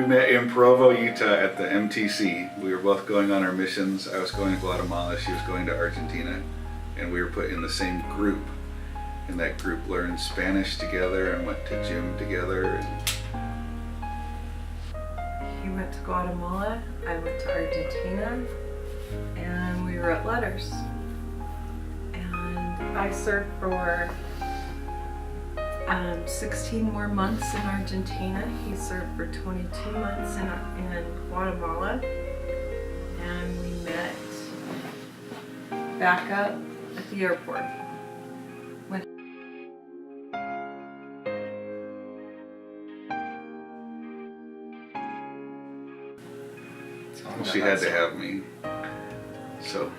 We met in Provo, Utah at the MTC. We were both going on our missions. I was going to Guatemala, she was going to Argentina, and we were put in the same group. And that group learned Spanish together and went to gym together. He went to Guatemala, I went to Argentina, and we wrote letters. And I served for 16 more months in Argentina. He served for 22 months in Guatemala. And we met back up at the airport. Well, she had to have me. So,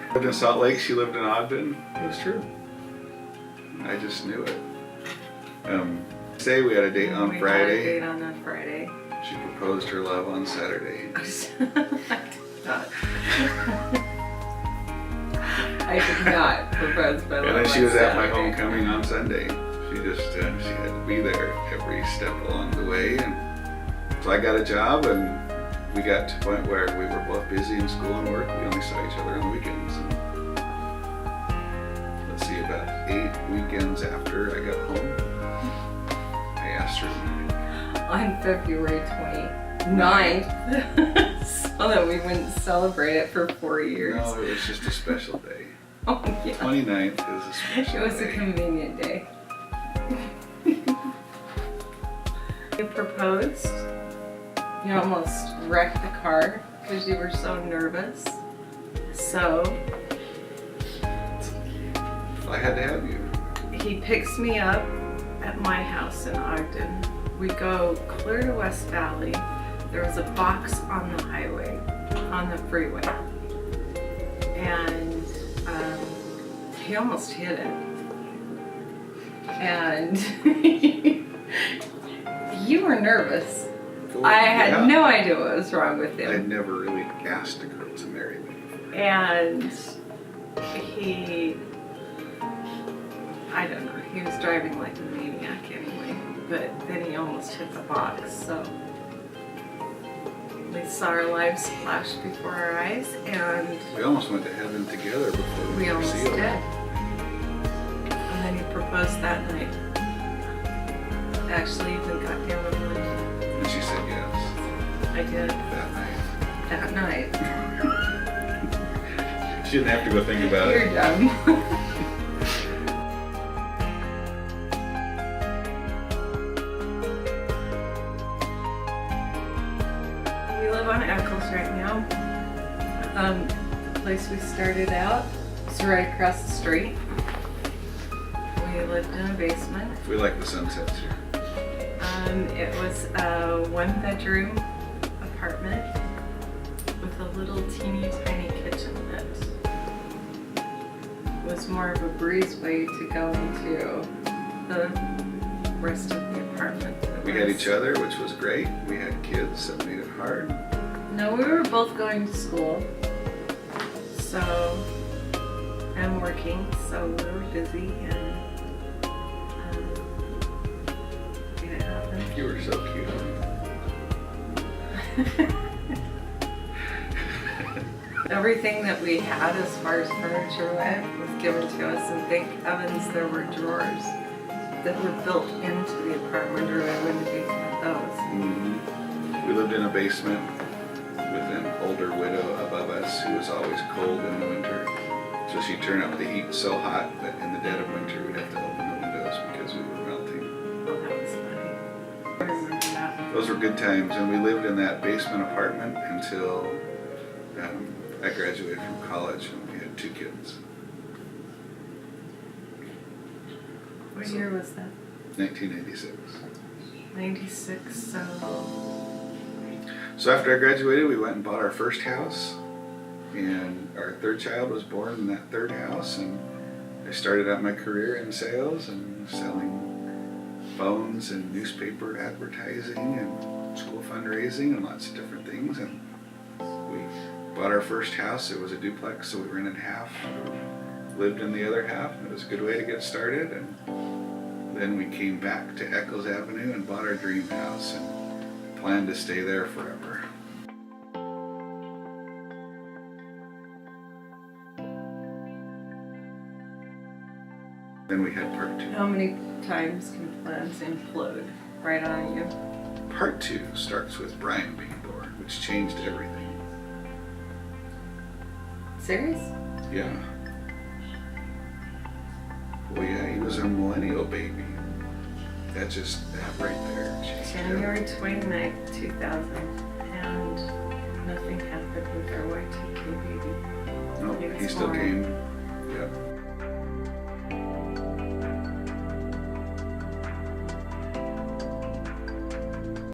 I lived in Salt Lake, she lived in Ogden. It was true. I just knew it. Say we had a date on Friday. We had a date on a Friday. She proposed her love on Saturday. I did not propose my love. And then she on was at my Saturday. homecoming on Sunday. She just, she had to be there every step along the way. And so I got a job, and we got to a point where we were both busy in school and work. We only saw each other on the weekends. And let's see, about 8 weekends after I got home, I asked her. On February 29th, so that we wouldn't celebrate it for 4 years. No, it was just a special day. Oh, yeah. 29th is a special It was day. a convenient day. You proposed. You almost wrecked the car because you were so nervous. So I had to have you. he picks me up at my house in Ogden. We go clear to West Valley. There was a box on the highway, on the freeway. And he almost hit it. And you were nervous. Cool. I had Yeah. no idea what was wrong with him. I'd never really asked a girl to marry me before. And he, I don't know, he was driving like a maniac anyway, but then he almost hit the box, so we saw our lives flash before our eyes, and We almost went to heaven together before we were almost sealed. did. And then he proposed that night. Actually, even got down on one knee. And she said yes I did that night. that night. She didn't have to go think about You're it. dumb. We live on Eccles right now. The place we started out was right across the street. We lived in a basement. We like the sunsets here. It was a 1-bedroom apartment with a little teeny tiny kitchen that was more of a breezeway to go into the rest of the apartment. We had each other, which was great. We had kids, that made it hard. No, we were both going to school, so, and working, so we were busy, and it happened. You were so cute. Everything that we had as far as furniture went was given to us, and thank heavens there were drawers that were built into the apartment, or I wouldn't have had those. Mhm. We lived in a basement with an older widow above us who was always cold in the winter. So she'd turn up the heat so hot that in the dead of winter we'd have to open the windows because we were melting. Oh, that was funny. I remember that. Those were good times, and we lived in that basement apartment until I graduated from college, and we had 2 kids. What year was that? 1986. 96, so So after I graduated, we went and bought our first house, and our 3rd child was born in that 3rd house, and I started out my career in sales and selling phones and newspaper advertising and school fundraising and lots of different things. And we bought our first house. It was a duplex, so we rented half, lived in the other half, and it was a good way to get started. And then we came back to Eccles Avenue and bought our dream house and planned to stay there forever. Then we had part two. How many times can plans implode right on you? Part two starts with Brian being born, which changed everything. Serious? Yeah. Well, yeah, he was a millennial baby. That right there changed January everything. 29th, 2000, and nothing happened with our Y2K baby. No, He was he still born. came. Yep.